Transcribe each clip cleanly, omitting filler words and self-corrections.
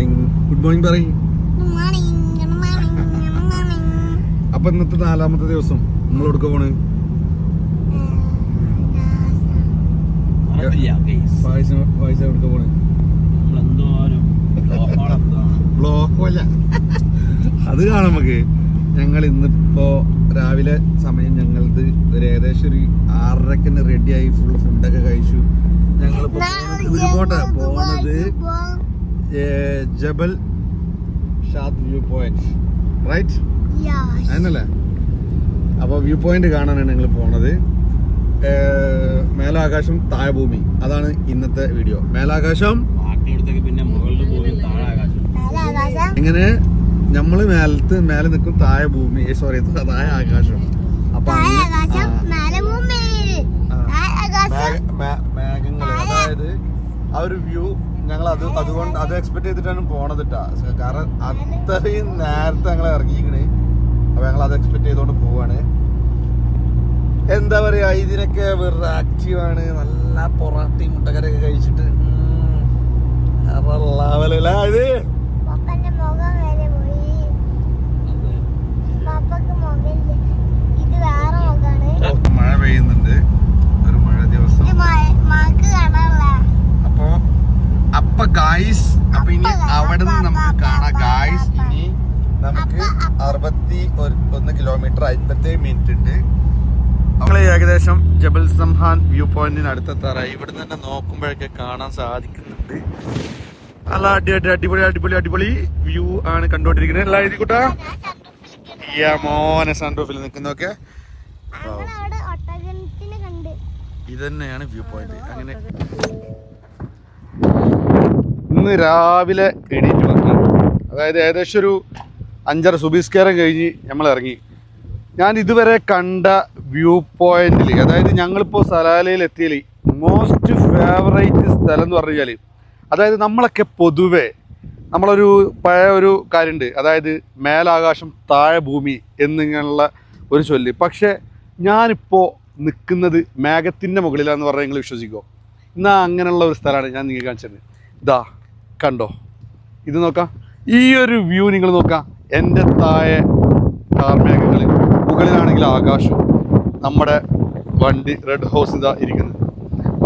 Morning. Good morning പറയും. അപ്പൊ ഇന്നത്തെ 4ാമത്തെ ദിവസം നമ്മൾ എവിടെ പോണ്? എവിടെ പോണ്? ബ്ലോക്കല്ല, അത് കാണാം നമുക്ക്. ഞങ്ങൾ ഇന്നിപ്പോ രാവിലെ സമയം ഞങ്ങളത് ഒരു ഏകദേശം ഒരു 6:30 റെഡിയായി ഫുള്ള് ഫുഡൊക്കെ കഴിച്ചു. ഞങ്ങളിപ്പോ പോണത് ജബൽ ഷാദ് വ്യൂ പോയിന്റ്, റൈറ്റ്? അതിനല്ലേ? അപ്പൊ വ്യൂ പോയിന്റ് കാണാനാണ് ഞങ്ങൾ പോണത്. മേലാകാശം താഴെ ഭൂമി, അതാണ് ഇന്നത്തെ വീഡിയോ. മേലാകാശം എങ്ങനെ നമ്മള് മേലെ നിൽക്കും, താഴെ ഭൂമി, സോറി താഴെ ആകാശം. അപ്പൊ മേഘങ്ങൾ, അതായത് ആ ഒരു വ്യൂ ഞങ്ങൾ അതുകൊണ്ട് അത് എക്സ്പെക്ട് ചെയ്തിട്ടാണ് പോണത് ട്ടാ. കാരണം അത്രയും നേരത്തെ ഞങ്ങൾ ഇറങ്ങിക്കണേ. അപ്പൊ ഞങ്ങൾ അത് എക്സ്പെക്ട് ചെയ്തോണ്ട് പോവാണ്. എന്താ പറയാ, ഇതിനൊക്കെ വെറുതെ ആക്റ്റീവാണ്. നല്ല പൊറാട്ടി മുട്ടക്കരൊക്കെ കഴിച്ചിട്ട് മഴ പെയ്യുന്നുണ്ട്, ഒരു മഴ ദിവസം. അപ്പൊ ഗായ്സ്, അപ്പൊ ഇനി അവിടെ നിന്ന് നമുക്ക് കാണാം ഗായ്സ്. ഇനി നമുക്ക് 61 കിലോമീറ്റർ 57 മിനിറ്റ് ഉണ്ട്. നമ്മള് ഏകദേശം ജബൽ സംഹാൻ വ്യൂ പോയിന്റിന് അടുത്തെത്താറായി. ഇവിടെ തന്നെ നോക്കുമ്പോഴൊക്കെ കാണാൻ സാധിക്കുന്നുണ്ട്. നല്ല അടിപൊളി അടിപൊളി അടിപൊളി വ്യൂ ആണ് കണ്ടോണ്ടിരിക്കുന്നത്. എല്ലാ എഴുതിക്കൂട്ടാ മോനെ സൺറൂഫിൽ നിൽക്കുന്നൊക്കെ ഇത് തന്നെയാണ് വ്യൂ പോയിന്റ്. അങ്ങനെ ഇന്ന് രാവിലെ എണീറ്റ് വന്നു, അതായത് ഏകദേശം ഒരു 5:30 സുബീസ്കാരം കഴിഞ്ഞ് നമ്മൾ ഇറങ്ങി. ഞാൻ ഇതുവരെ കണ്ട വ്യൂ പോയിന്റിൽ, അതായത് ഞങ്ങളിപ്പോൾ സലാലയിൽ എത്തിയാൽ മോസ്റ്റ് ഫേവറേറ്റ് സ്ഥലം എന്ന് പറഞ്ഞു കഴിഞ്ഞാൽ, അതായത് നമ്മളൊക്കെ പൊതുവെ നമ്മളൊരു പഴയ ഒരു കാര്യമുണ്ട്, അതായത് മേലാകാശം താഴെ ഭൂമി എന്നിങ്ങനെയുള്ള ഒരു ചൊല്ല്. പക്ഷേ ഞാനിപ്പോൾ നിൽക്കുന്നത് മേഘത്തിൻ്റെ മുകളിലാണെന്ന് പറഞ്ഞാൽ നിങ്ങൾ വിശ്വസിക്കുമോ? എന്നാൽ അങ്ങനെയുള്ള ഒരു സ്ഥലമാണ് ഞാൻ നിങ്ങൾക്ക് കാണിച്ചത്. ഇതാ കണ്ടോ, ഇത് നോക്കാം, ഈ ഒരു വ്യൂ നിങ്ങൾ നോക്കാം. എൻ്റെ താഴെ കാർമേഘങ്ങൾ, മുകളിലാണെങ്കിൽ ആകാശം, നമ്മുടെ വണ്ടി റെഡ് ഹൗസ് ഇതാ ഇരിക്കുന്നത്.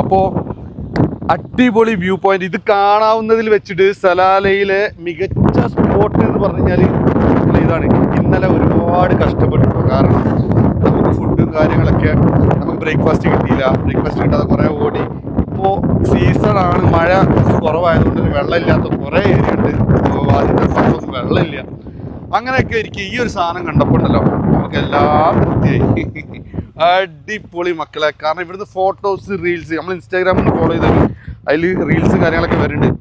അപ്പോൾ അടിപൊളി വ്യൂ പോയിന്റ്. ഇത് കാണാവുന്നതിൽ വെച്ചിട്ട് സലാലയിലെ മികച്ച സ്പോട്ട് എന്ന് പറഞ്ഞു കഴിഞ്ഞാൽ ഇതാണ്. ഇന്നലെ ഒരുപാട് കഷ്ടപ്പെട്ടിട്ടു, കാരണം നമുക്ക് ഫുഡും കാര്യങ്ങളൊക്കെ നമുക്ക് ബ്രേക്ക്ഫാസ്റ്റ് കിട്ടിയില്ല. ബ്രേക്ക്ഫാസ്റ്റ് കിട്ടാതെ കുറേ ഓടി. ഇപ്പോൾ സീസണാണ്, മഴ കുറവായതുകൊണ്ട് വെള്ളമില്ലാത്ത കുറേ ഏരിയ ഉണ്ട്. അതിൻ്റെ ഭാഗത്തൊന്നും വെള്ളമില്ല. അങ്ങനെയൊക്കെ ഇരിക്കും. ഈ ഒരു സാധനം കണ്ടപ്പോണ്ടല്ലോ നമുക്ക് എല്ലാം വൃത്തിയായി. അടിപൊളി മക്കളെ. കാരണം ഇവിടുന്ന് ഫോട്ടോസ്, റീൽസ് നമ്മൾ ഇൻസ്റ്റാഗ്രാമിൽ ഫോളോ ചെയ്താൽ അതിൽ റീൽസ് കാര്യങ്ങളൊക്കെ വരുന്നുണ്ട്.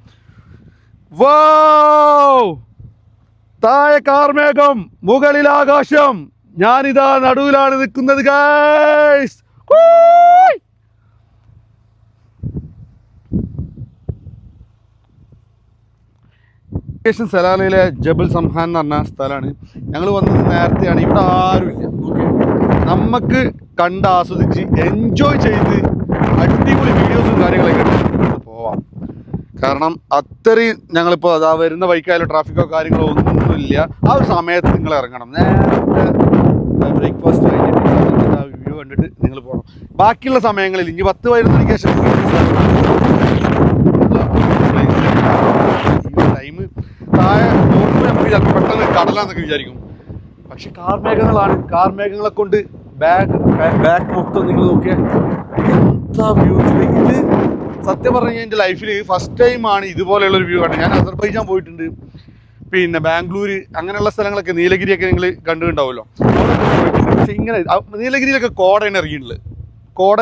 വൗ! താഴെ കാർമേഘം, മുകളിൽ ആകാശം, ഞാനിതാ നടുവിലാണ് നിൽക്കുന്നത് ഗൈസ്. സലാലയിലെ ജബൽ സംഹാൻ എന്ന് പറഞ്ഞ സ്ഥലമാണ്. ഞങ്ങൾ വന്നത് നേരത്തെയാണ്. ഇവിടെ ആരുമില്ല. ഓക്കെ, നമുക്ക് കണ്ട് ആസ്വദിച്ച് എൻജോയ് ചെയ്ത് അടിപൊളി വീഡിയോസും കാര്യങ്ങളൊക്കെ ഇവിടുന്ന് പോവാം. കാരണം അത്രയും ഞങ്ങളിപ്പോൾ അതാ വരുന്ന വഴിക്കായാലും ട്രാഫിക്കോ കാര്യങ്ങളോ ഒന്നുമില്ല. ആ ഒരു സമയത്ത് നിങ്ങൾ ഇറങ്ങണം. നേരത്തെ ബ്രേക്ക്ഫാസ്റ്റ് കഴിഞ്ഞിട്ട് വ്യൂ കണ്ടിട്ട് നിങ്ങൾ പോകണം. ബാക്കിയുള്ള സമയങ്ങളിൽ ഇനി 10-11 മണിക്ക് ശേഷം ടൈം താഴെ നോക്കുമ്പോൾ നമുക്ക് ചിലപ്പോൾ പെട്ടെന്ന് കടലാന്നൊക്കെ വിചാരിക്കും. പക്ഷെ കാർമേഘങ്ങളാണ്. കാർമേഘങ്ങളെ കൊണ്ട് ബാക്ക് മൊത്തം നിങ്ങൾ നോക്കിയാൽ എന്താ വ്യൂ. ഇത് സത്യം പറഞ്ഞു കഴിഞ്ഞാൽ എൻ്റെ ലൈഫിൽ ഫസ്റ്റ് ടൈമാണ് ഇതുപോലെയുള്ളൊരു വ്യൂ കാണുന്നത്. ഞാൻ അസർബൈജാൻ പോയിട്ടുണ്ട്, പിന്നെ ബാംഗ്ലൂർ, അങ്ങനെയുള്ള സ്ഥലങ്ങളൊക്കെ, നീലഗിരിയൊക്കെ നിങ്ങൾ കണ്ടിട്ടുണ്ടാവുമല്ലോ. പക്ഷെ ഇങ്ങനെ നീലഗിരിയിലൊക്കെ കോട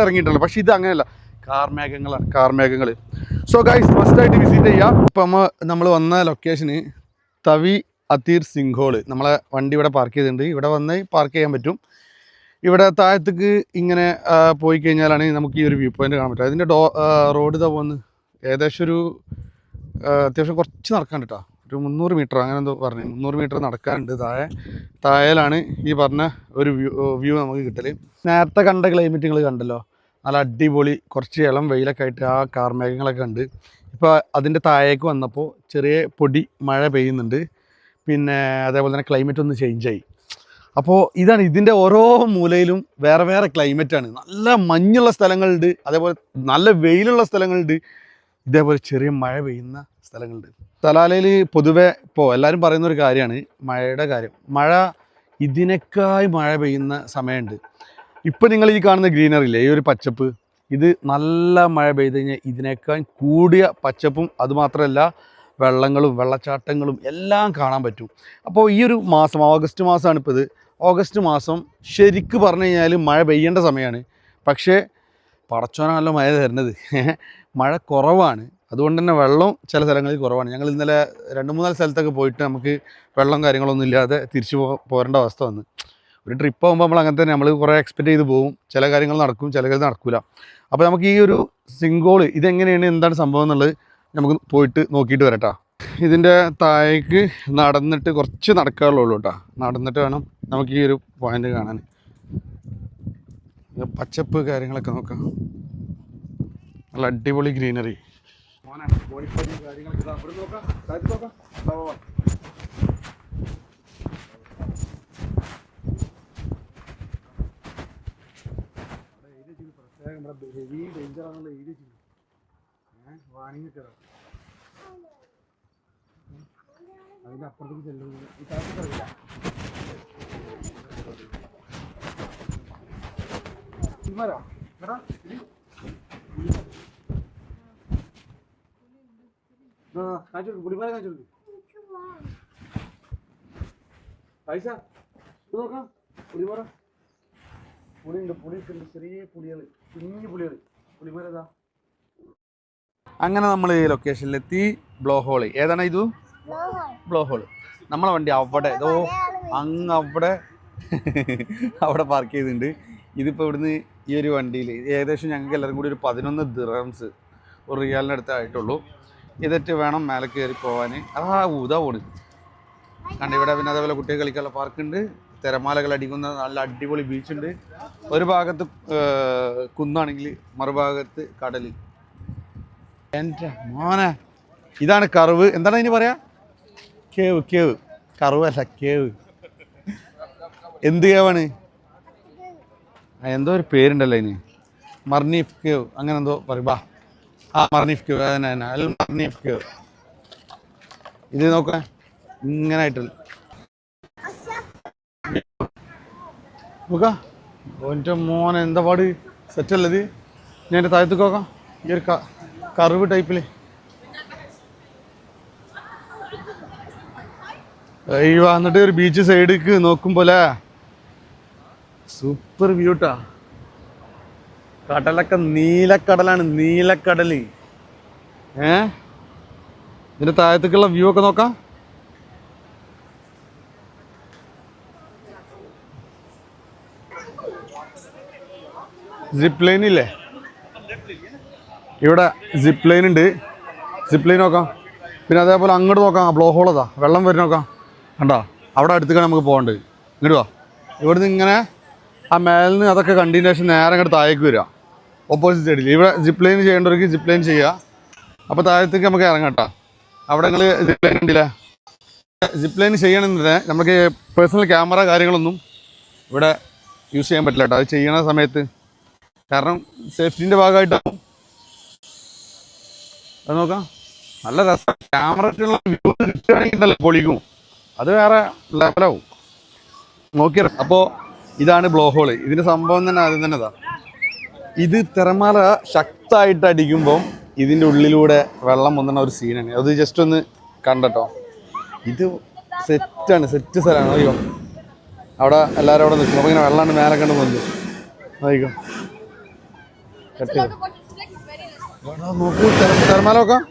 ഇറങ്ങിയിട്ടുള്ളത്. പക്ഷെ ഇത് അങ്ങനെയല്ല, കാർമേഘങ്ങളാണ്, കാർമേഘങ്ങൾ. സോ ഗൈസ്, മസ്റ്റായിട്ട് വിസിറ്റ് ചെയ്യാം. ഇപ്പം നമ്മൾ വന്ന ലൊക്കേഷന് തവി അതീർ സിംഘോൾ. നമ്മളെ വണ്ടി ഇവിടെ പാർക്ക് ചെയ്തിട്ടുണ്ട്. ഇവിടെ വന്ന് പാർക്ക് ചെയ്യാൻ പറ്റും. ഇവിടെ താഴത്തേക്ക് ഇങ്ങനെ പോയി കഴിഞ്ഞാലാണ് നമുക്ക് ഈ ഒരു വ്യൂ പോയിന്റ് കാണാൻ പറ്റും. അതിൻ്റെ റോഡ് ഇതാ പോകുന്നത്. ഏകദേശം ഒരു അത്യാവശ്യം കുറച്ച് നടക്കാണ്ട് കേട്ടോ, ഒരു 300 മീറ്റർ അങ്ങനെ എന്തോ പറഞ്ഞു. 300 മീറ്റർ നടക്കാനുണ്ട്. താഴെയിലാണ് ഈ പറഞ്ഞ ഒരു വ്യൂ നമുക്ക് കിട്ടൽ. നേരത്തെ കണ്ട ക്ലൈമറ്റ് നിങ്ങൾ കണ്ടല്ലോ, നല്ല അടിപൊളി കുറച്ച് ഇളം വെയിലൊക്കെ ആയിട്ട് ആ കാർമേഘങ്ങളൊക്കെ ഉണ്ട്. ഇപ്പോൾ അതിൻ്റെ താഴേക്ക് വന്നപ്പോൾ ചെറിയ പൊടി മഴ പെയ്യുന്നുണ്ട്. പിന്നെ അതേപോലെ തന്നെ ക്ലൈമറ്റ് ഒന്ന് ചേഞ്ചായി. അപ്പോൾ ഇതാണ് ഇതിൻ്റെ ഓരോ മൂലയിലും വേറെ വേറെ ക്ലൈമറ്റാണ്. നല്ല മഞ്ഞുള്ള സ്ഥലങ്ങളുണ്ട്, അതേപോലെ നല്ല വെയിലുള്ള സ്ഥലങ്ങളുണ്ട്, ഇതേപോലെ ചെറിയ മഴ പെയ്യുന്ന സ്ഥലങ്ങളുണ്ട്. സലാലയിൽ പൊതുവെ ഇപ്പോൾ എല്ലാവരും പറയുന്നൊരു കാര്യമാണ് മഴയുടെ കാര്യം. മഴ ഇതിനേക്കായി മഴ പെയ്യുന്ന സമയമുണ്ട്. ഇപ്പം നിങ്ങൾ ഈ കാണുന്ന ഗ്രീനറി ഇല്ലേ, ഈ ഒരു പച്ചപ്പ്, ഇത് നല്ല മഴ പെയ്ത് കഴിഞ്ഞാൽ ഇതിനേക്കാൾ കൂടിയ പച്ചപ്പും അതുമാത്രമല്ല വെള്ളങ്ങളും വെള്ളച്ചാട്ടങ്ങളും എല്ലാം കാണാൻ പറ്റും. അപ്പോൾ ഈ ഒരു മാസം ഓഗസ്റ്റ് മാസമാണ് ഇപ്പോൾ ഇത്. ഓഗസ്റ്റ് മാസം ശരിക്ക് പറഞ്ഞു കഴിഞ്ഞാൽ മഴ പെയ്യേണ്ട സമയമാണ്. പക്ഷേ പടച്ചോനാണല്ലോ മഴ തരുന്നത്. മഴ കുറവാണ്, അതുകൊണ്ട് തന്നെ വെള്ളം ചില സ്ഥലങ്ങളിൽ കുറവാണ്. ഞങ്ങൾ ഇന്നലെ 2-3 സ്ഥലത്തൊക്കെ പോയിട്ട് നമുക്ക് വെള്ളം കാര്യങ്ങളൊന്നും ഇല്ലാതെ തിരിച്ചു പോരേണ്ട അവസ്ഥ വന്നു. ഒരു ട്രിപ്പ് പോകുമ്പോൾ നമ്മൾ അങ്ങനെ തന്നെ, നമ്മൾ കുറേ എക്സ്പെക്റ്റ് ചെയ്ത് പോകും. ചില കാര്യങ്ങൾ നടക്കും, ചില കാര്യങ്ങൾ നടക്കില്ല. അപ്പോൾ നമുക്ക് ഈ ഒരു സിങ്കോള് ഇതെങ്ങനെയാണ്, എന്താണ് സംഭവം എന്നുള്ളത് നമുക്ക് പോയിട്ട് നോക്കിയിട്ട് വരട്ടോ. ഇതിൻ്റെ താഴേക്ക് നടന്നിട്ട് കുറച്ച് നടക്കാറുള്ളൂ കേട്ടോ. നടന്നിട്ട് വേണം നമുക്ക് ഈ ഒരു പോയിന്റ് കാണാൻ. പച്ചപ്പ് കാര്യങ്ങളൊക്കെ നോക്കാം, നല്ല അടിപൊളി ഗ്രീനറി. ഹെവി ഡേഞ്ചർ ആണെന്നുള്ള ഏരിയ വാണിംഗ് കയറാം. അതിൻ്റെ അപ്പുറത്തേക്ക് ചെല്ലുന്നത് ഈ കാലത്ത് പുളിമര കാണിച്ചു പൈസ നോക്കാം. പുളിമര പുളിയുണ്ട്, പുളിയൊക്കെ ചെറിയ പുളികൾ, കുഞ്ഞു പുളികൾ, പുളിമരതാ. അങ്ങനെ നമ്മൾ ഈ ലൊക്കേഷനിലെത്തി. ബ്ലോ ഹോള് ഏതാണ് ഇത്? Blow hole. നമ്മളെ വണ്ടി അവിടെ ഏതോ അങ്ങ് അവിടെ പാർക്ക് ചെയ്തിട്ടുണ്ട്. ഇതിപ്പോൾ ഇവിടുന്ന് ഈ ഒരു വണ്ടിയിൽ ഏകദേശം ഞങ്ങൾക്ക് എല്ലാവരും കൂടി ഒരു 11 ദിർഹംസ്, ഒരു റിയാലിൻ്റെ അടുത്ത് ആയിട്ടുള്ളൂ. ഇതിട്ട് വേണം മേലെ കയറി പോകാൻ. ഊതാ പോണ് കണ്ട് ഇവിടെ. പിന്നെ അതേപോലെ കുട്ടികൾ കളിക്കാനുള്ള പാർക്കുണ്ട്, തിരമാലകൾ അടിക്കുന്ന നല്ല അടിപൊളി ബീച്ചുണ്ട്. ഒരു ഭാഗത്ത് കുന്നാണെങ്കിൽ മറുഭാഗത്ത് കടൽ. എൻ്റെ മോനെ, ഇതാണ് കർവ്. എന്താണ് അതിന് പറയാ? കേവ്. കർവ് അല്ല, കേവ്. എന്ത് കേവാണ്? എന്തോ ഒരു പേരുണ്ടല്ലോ അതിന്, മർനീഫ് കേവ് അങ്ങനെ എന്തോ പറയും. മർനീഫ് കേവ്, അതന്നെ അൽ മർനീഫ് കേവ്. ഇത് നോക്കാം ഇങ്ങനെ ആയിട്ടുള്ള നോക്കാം. എൻ്റെ മോനെ എന്താ പാട്, സെറ്റല്ലത്. ഞാൻ എൻ്റെ താഴത്തേക്ക് നോക്കാം. ഈ ഒരു കർവ് ടൈപ്പിൽ വന്നിട്ട് ഒരു ബീച്ച് സൈഡിലേക്ക് നോക്കുമ്പോലെ സൂപ്പർ വ്യൂട്ടാ. കടലൊക്കെ നീലക്കടലാണ്, നീലക്കടൽ. ഇതിൻ്റെ താഴത്തേക്കുള്ള വ്യൂ ഒക്കെ നോക്കാം. സിപ്പ് ലൈൻ ഇല്ലേ ഇവിടെ? സിപ്പ് ലൈൻ ഉണ്ട്, സിപ്പ് ലൈൻ നോക്കാം. പിന്നെ അതേപോലെ അങ്ങോട്ട് നോക്കാം, ബ്ലോ ഹോളതാ, വെള്ളം വരും നോക്കാം. കണ്ടോ, അവിടെ അടുത്തേക്കാണ് നമുക്ക് പോകേണ്ടത്. ഇങ്ങോട്ട് വാ. ഇവിടുന്ന് ഇങ്ങനെ ആ മേലിൽ നിന്ന് അതൊക്കെ കണ്ടതിന് ശേഷം നേരെ അങ്ങോട്ട് താഴേക്ക് വരിക, ഓപ്പോസിറ്റ് സൈഡിൽ. ഇവിടെ സിപ്പ് ലൈൻ ചെയ്യേണ്ടവർക്ക് സിപ്പ് ലൈൻ ചെയ്യുക. അപ്പോൾ താഴത്തേക്ക് നമുക്ക് ഇറങ്ങാട്ടോ. അവിടെ നിങ്ങൾ സിപ്പ് ലൈൻ ഉണ്ടല്ലേ? സിപ്പ് ലൈൻ ചെയ്യണമെന്ന് നമുക്ക് പേഴ്സണൽ ക്യാമറ കാര്യങ്ങളൊന്നും ഇവിടെ യൂസ് ചെയ്യാൻ പറ്റില്ല കേട്ടോ, അത് ചെയ്യണ സമയത്ത്. കാരണം സേഫ്റ്റിൻ്റെ ഭാഗമായിട്ടാവും. അത് നോക്കാം, നല്ല രസം. ക്യാമറ വ്യൂ കിട്ടുകയാണെങ്കിൽ പൊളിക്കും, അത് വേറെ ലെവലാവും. നോക്കിയ. അപ്പോൾ ഇതാണ് ബ്ലോ ഹോള്. ഇതിൻ്റെ സംഭവം തന്നെ ആദ്യം തന്നെ ഇതാ. ഇത് തിരമാല ശക്തമായിട്ട് അടിക്കുമ്പം ഇതിൻ്റെ ഉള്ളിലൂടെ വെള്ളം വന്നുന്ന ഒരു സീനാണ്. അത് ജസ്റ്റ് ഒന്ന് കണ്ടട്ടോ. ഇത് സെറ്റാണ്, സെറ്റ് സ്ഥലമാണ്. അയ്യോ, അവിടെ എല്ലാവരും അവിടെ നിൽക്കും. അപ്പോൾ ഇങ്ങനെ വെള്ളമാണ് മേലെ കണ്ട് വന്നു. നോക്കിക്കോ, നോക്കൂ തിരമാല നോക്കാം.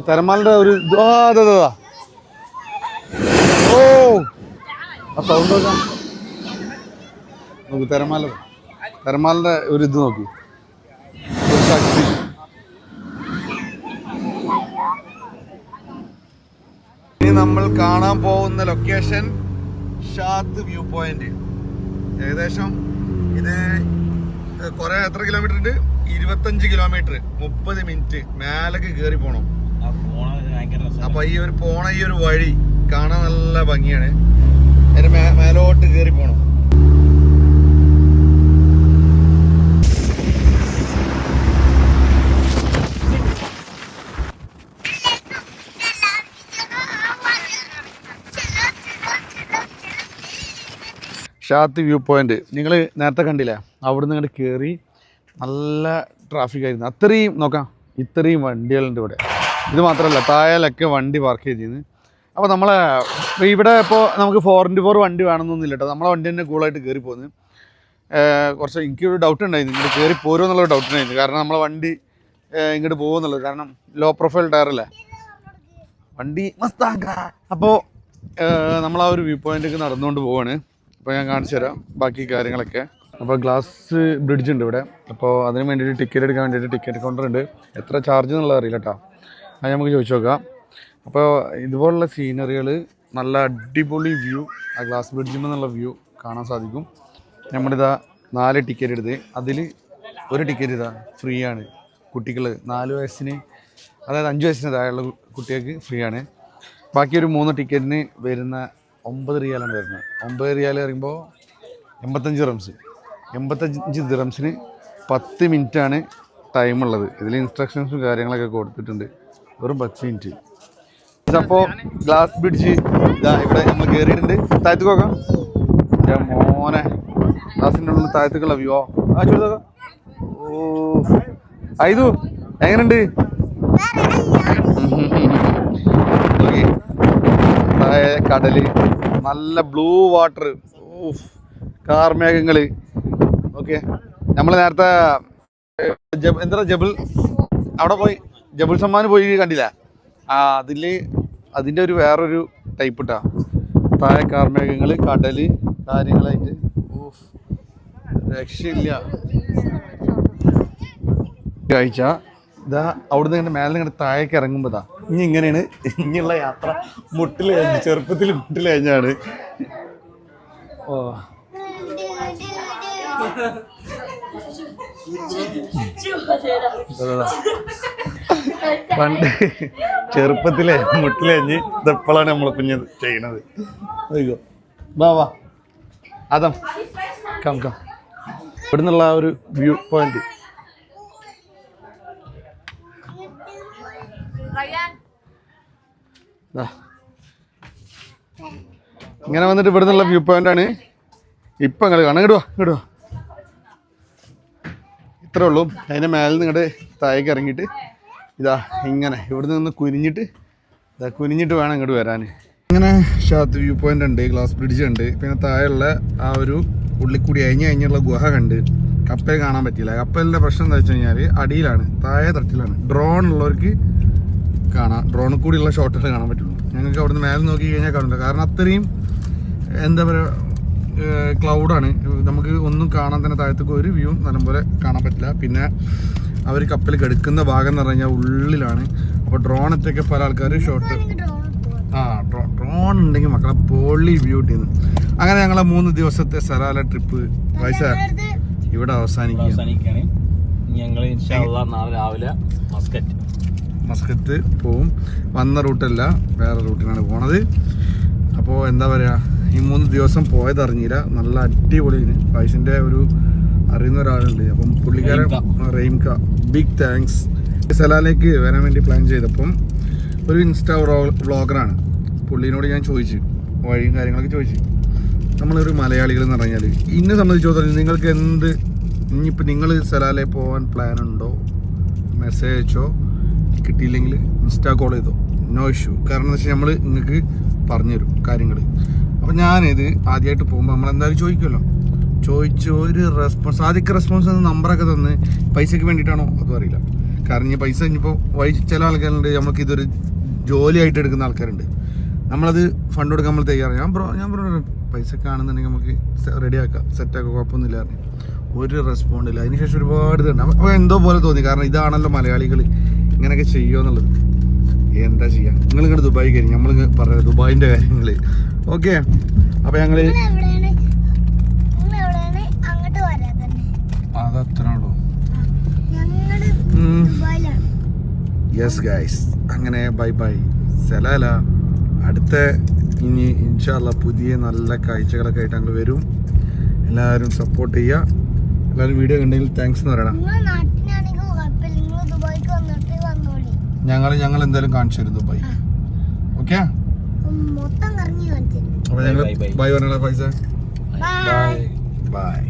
തിരമാലിൻ്റെ ഒരു അതാ. ഓ, ആ സൗണ്ട് നോക്കാം. നോക്കൂ തിരമാലിൻ്റെ ഒരു ഇത് നോക്കി. ഇനി നമ്മൾ കാണാൻ പോകുന്ന ലൊക്കേഷൻ ഷാത്ത് വ്യൂ പോയിന്റ്. ഏകദേശം ഇത് കുറെ എത്ര കിലോമീറ്റർ ഉണ്ട്? 25 കിലോമീറ്റർ, 30 മിനിറ്റ് മേലേക്ക് കയറി പോണം. അപ്പൊ ഈ ഒരു പോണ ഈ ഒരു വഴി കാണാൻ നല്ല ഭംഗിയാണ്. അതിന്റെ മേലോട്ട് കയറി പോണം. ഷാത്ത് വ്യൂ പോയിന്റ് നിങ്ങൾ നേരത്തെ കണ്ടില്ലേ? അവിടുന്ന് ഇങ്ങോട്ട് കയറി നല്ല ട്രാഫിക് ആയിരുന്നു. അത്രയും നോക്കാം, ഇത്രയും വണ്ടികളുണ്ട് ഇവിടെ. ഇത് മാത്രമല്ല, താഴെയൊക്കെ വണ്ടി പാർക്ക് ചെയ്തിരുന്നു. അപ്പോൾ നമ്മളെ ഇവിടെ ഇപ്പോൾ നമുക്ക് 4x4 വണ്ടി വേണമെന്നൊന്നുമില്ല കേട്ടോ. നമ്മളെ വണ്ടി തന്നെ കൂളായിട്ട് കയറി പോകുന്നു. കുറച്ച് എനിക്കൊരു ഡൗട്ട് ഉണ്ടായിരുന്നു, ഇങ്ങോട്ട് കയറി പോരുമോ എന്നുള്ളൊരു ഡൗട്ട് ഉണ്ടായിരുന്നു. കാരണം നമ്മളെ വണ്ടി ഇങ്ങോട്ട് പോകുമെന്നുള്ളത്, കാരണം ലോ പ്രൊഫൈൽ ടയറല്ലേ വണ്ടി മസ്താങ്ക. അപ്പോൾ നമ്മൾ ആ ഒരു വ്യൂ പോയിന്റിലേക്ക് നടന്നുകൊണ്ട് പോവാണ്. അപ്പോൾ ഞാൻ കാണിച്ചു തരാം ബാക്കി കാര്യങ്ങളൊക്കെ. അപ്പോൾ ഗ്ലാസ് ബ്രിഡ്ജ് ഉണ്ട് ഇവിടെ. അപ്പോൾ അതിന് വേണ്ടിയിട്ട് ടിക്കറ്റ് എടുക്കാൻ വേണ്ടിയിട്ട് ടിക്കറ്റ് കൗണ്ടർ ഉണ്ട്. എത്ര ചാർജ് എന്നുള്ളത് അറിയില്ല കേട്ടോ, അത് നമുക്ക് ചോദിച്ചു നോക്കാം. അപ്പോൾ ഇതുപോലുള്ള സീനറികൾ, നല്ല അടിപൊളി വ്യൂ, ആ ഗ്ലാസ് ബ്രിഡ്ജിൽ നിന്നുള്ള വ്യൂ കാണാൻ സാധിക്കും. നമ്മളിതാ 4 ടിക്കറ്റ് എടുത്ത്, അതിൽ ഒരു ടിക്കറ്റ് ഇതാ ഫ്രീ ആണ്. കുട്ടികൾ 4 വയസ്സിന്, അതായത് 5 വയസ്സിന് താഴെയുള്ള കുട്ടികൾക്ക് ഫ്രീ ആണ്. ബാക്കി ഒരു 3 ടിക്കറ്റിന് വരുന്ന 9 റിയാലാണ് വരുന്നത്. 9 റിയാൽ പറയുമ്പോൾ 85 ദിറംസ്. 85 ദിറംസിന് 10 മിനിറ്റാണ് ടൈമുള്ളത്. ഇതിൽ ഇൻസ്ട്രക്ഷൻസും കാര്യങ്ങളൊക്കെ കൊടുത്തിട്ടുണ്ട്. വെറും 10 മിനിറ്റ്. ഇതപ്പോൾ ഗ്ലാസ് ബ്രിഡ്ജ് ഇതാ ഇവിടെ നമ്മൾ കയറിയിട്ടുണ്ട്. താഴത്തേക്ക് നോക്കാം. എൻ്റെ മോനെ, ഗ്ലാസിൻ്റെ ഉള്ളിൽ താഴത്തേക്കുള്ള വ്യൂ ആ ചോദിച്ചോക്കാം. ഓ ഇത് എങ്ങനെയുണ്ട്? താഴെ കടല്, നല്ല ബ്ലൂ വാട്ടർ, കാർമേഘങ്ങൾ. ഓക്കെ, നമ്മൾ നേരത്തെ എന്താ ജബിൾ അവിടെ പോയി, ജബിൾ സമ്മാൻ പോയി കണ്ടില്ല? അതിൻ്റെ ഒരു വേറൊരു ടൈപ്പ് ഇട്ടാ. താഴെ കാർമേഘങ്ങൾ, കടല്, കാര്യങ്ങളായിട്ട് രക്ഷയില്ല. കാഴ്ച ഇതാ. അവിടുന്ന് ഇങ്ങനെ മേലെ ഇങ്ങനെ താഴേക്ക് ഇറങ്ങുമ്പോൾ ഇതാ ഇനി ഇങ്ങനെയാണ് ഇനിയുള്ള യാത്ര. മുട്ടിൽ കഴിഞ്ഞ്, ചെറുപ്പത്തിൽ മുട്ടിൽ കഴിഞ്ഞാണ്. ഓ പണ്ട് ചെറുപ്പത്തിലെ മുട്ടിൽ കഴിഞ്ഞ് ഇതെപ്പോഴാണ് നമ്മൾ കുഞ്ഞ് ചെയ്യണത്. വാ വാ അതം കം കം. ഇവിടെ നിന്നുള്ള ആ ഒരു വ്യൂ പോയിന്റ് ഇങ്ങനെ വന്നിട്ട് ഇവിടെ നിന്നുള്ള വ്യൂ പോയിന്റ് ആണ് ഇപ്പം നിങ്ങൾ കാണാൻ. ഇടുക ഇത്രേ ഉള്ളൂ. അതിൻ്റെ മേലെ നിങ്ങളുടെ താഴേക്ക് ഇറങ്ങിയിട്ട് ഇതാ ഇങ്ങനെ ഇവിടെ നിന്ന് കുനിഞ്ഞിട്ട് വേണം ഇങ്ങോട്ട് വരാൻ. ഇങ്ങനെ ഷാത്ത് വ്യൂ പോയിന്റ് ഉണ്ട്, ഗ്ലാസ് ബ്രിഡ്ജ് ഉണ്ട്. പിന്നെ താഴെയുള്ള ആ ഒരു ഉള്ളിൽ കൂടി കഴിഞ്ഞുള്ള ഗുഹ കണ്ട്. കപ്പൽ കാണാൻ പറ്റിയില്ല. കപ്പലിൻ്റെ പ്രശ്നം എന്താ വെച്ച് കഴിഞ്ഞാൽ അടിയിലാണ്, താഴെ തട്ടിലാണ്. ഡ്രോൺ ഉള്ളവർക്ക് കാണാം, ഡ്രോണിൽ കൂടിയുള്ള ഷോട്ടുകൾ കാണാൻ പറ്റുള്ളൂ. ഞങ്ങൾക്ക് അവിടുന്ന് മേലെ നോക്കി കഴിഞ്ഞാൽ കാണില്ല. കാരണം അത്രയും എന്താ പറയുക, ക്ലൗഡാണ്. നമുക്ക് ഒന്നും കാണാൻ തന്നെ താഴത്തേക്ക് ഒരു വ്യൂ നല്ലപോലെ കാണാൻ പറ്റില്ല. പിന്നെ അവർ കപ്പൽ കെടുക്കുന്ന ഭാഗം എന്ന് പറഞ്ഞു കഴിഞ്ഞാൽ ഉള്ളിലാണ്. അപ്പോൾ ഡ്രോണത്തൊക്കെ പല ആൾക്കാർ ഷോട്ട് ഡ്രോൺ ഉണ്ടെങ്കിൽ മക്കളെ പൊള്ളി വ്യൂ കിട്ടിയിരുന്നു. അങ്ങനെ ഞങ്ങളെ 3 ദിവസത്തെ സലാല ട്രിപ്പ് പൈസ ഇവിടെ അവസാനിക്കുകയാണ്. ഞങ്ങൾ നാളെ രാവിലെ മസ്കത്ത് പോവും. വന്ന റൂട്ടല്ല, വേറെ റൂട്ടിനാണ് പോണത്. അപ്പോൾ എന്താ പറയുക, ഈ 3 ദിവസം പോയതറിഞ്ഞില്ല. നല്ല അടിപൊളി. പൈസൻ്റെ ഒരു അറിയുന്ന ഒരാളുണ്ട്, അപ്പം പുള്ളിക്കാരൻ റെയിംക, ബിഗ് താങ്ക്സ്. സലാലേക്ക് വരാൻ വേണ്ടി പ്ലാൻ ചെയ്തപ്പം ഒരു ഇൻസ്റ്റാ വ്ളോഗറാണ്. പുള്ളീനോട് ഞാൻ ചോദിച്ചു, വഴിയും കാര്യങ്ങളൊക്കെ ചോദിച്ചു. നമ്മളൊരു മലയാളികൾ എന്ന് പറഞ്ഞാൽ ഇന്നെ സംബന്ധിച്ചിടത്തോളം നിങ്ങൾക്ക് ഇനിയിപ്പോൾ നിങ്ങൾ സലാലെ പോകാൻ പ്ലാൻ ഉണ്ടോ, മെസ്സേജ് അയച്ചോ, കിട്ടിയില്ലെങ്കിൽ ഇൻസ്റ്റാ കോൾ ചെയ്തോ, നോ ഇഷ്യൂ. കാരണം എന്താ വെച്ചാൽ നമ്മൾ നിങ്ങൾക്ക് പറഞ്ഞുതരും കാര്യങ്ങൾ. അപ്പോൾ ഞാനിത് ആദ്യമായിട്ട് പോകുമ്പോൾ നമ്മളെന്തായാലും ചോദിക്കുമല്ലോ. ചോദിച്ച് ഒരു റെസ്പോൺസ്, ആദ്യമൊക്കെ റെസ്പോൺസ് നമ്പറൊക്കെ തന്ന് പൈസയ്ക്ക് വേണ്ടിയിട്ടാണോ അതും അറിയില്ല. കാരണം ഈ പൈസ ഇനിയിപ്പോൾ ചില ആൾക്കാരുണ്ട്, നമുക്കിതൊരു ജോലിയായിട്ട് എടുക്കുന്ന ആൾക്കാരുണ്ട്. നമ്മളത് ഫണ്ട് കൊടുക്കാൻ നമ്മൾ തയ്യാറാണ്. ഞാൻ പറഞ്ഞു പൈസ കാണുന്നുണ്ടെങ്കിൽ നമുക്ക് റെഡിയാക്കാം, സെറ്റാക്കാം, കുഴപ്പമൊന്നുമില്ല പറഞ്ഞു. ഒരു റെസ്പോണ്ടില്ല. അതിനുശേഷം ഒരുപാട് ഇതുണ്ട്. അപ്പോൾ എന്തോ പോലെ തോന്നി. കാരണം ഇതാണല്ലോ മലയാളികൾ ഇങ്ങനെയൊക്കെ ചെയ്യുമോ എന്നുള്ളത്. എന്താ ചെയ്യുക, നിങ്ങളിങ്ങോട്ട് ദുബായി കഴിഞ്ഞു, നമ്മൾ പറയാം ദുബായിൻ്റെ കാര്യങ്ങൾ. ഓക്കെ, അപ്പോൾ ഞങ്ങൾ യെസ് ഗൈസ്, അങ്ങനെ ബൈ ബൈ, സലാല. അടുത്ത ഇനി ഇൻഷാല്ല പുതിയ നല്ല കാഴ്ചകളൊക്കെ ആയിട്ട് ഞങ്ങൾ വരും. എല്ലാവരും സപ്പോർട്ട് ചെയ്യുക. എല്ലാവരും വീഡിയോ കണ്ടെങ്കിൽ താങ്ക്സ് എന്ന് പറയണം. ഞങ്ങൾ എന്തായാലും കാണിച്ചു തരും ദുബായ്. ഓക്കെ, അപ്പൊ ഞങ്ങൾ ബൈ പറഞ്ഞ പൈസ. ബൈ.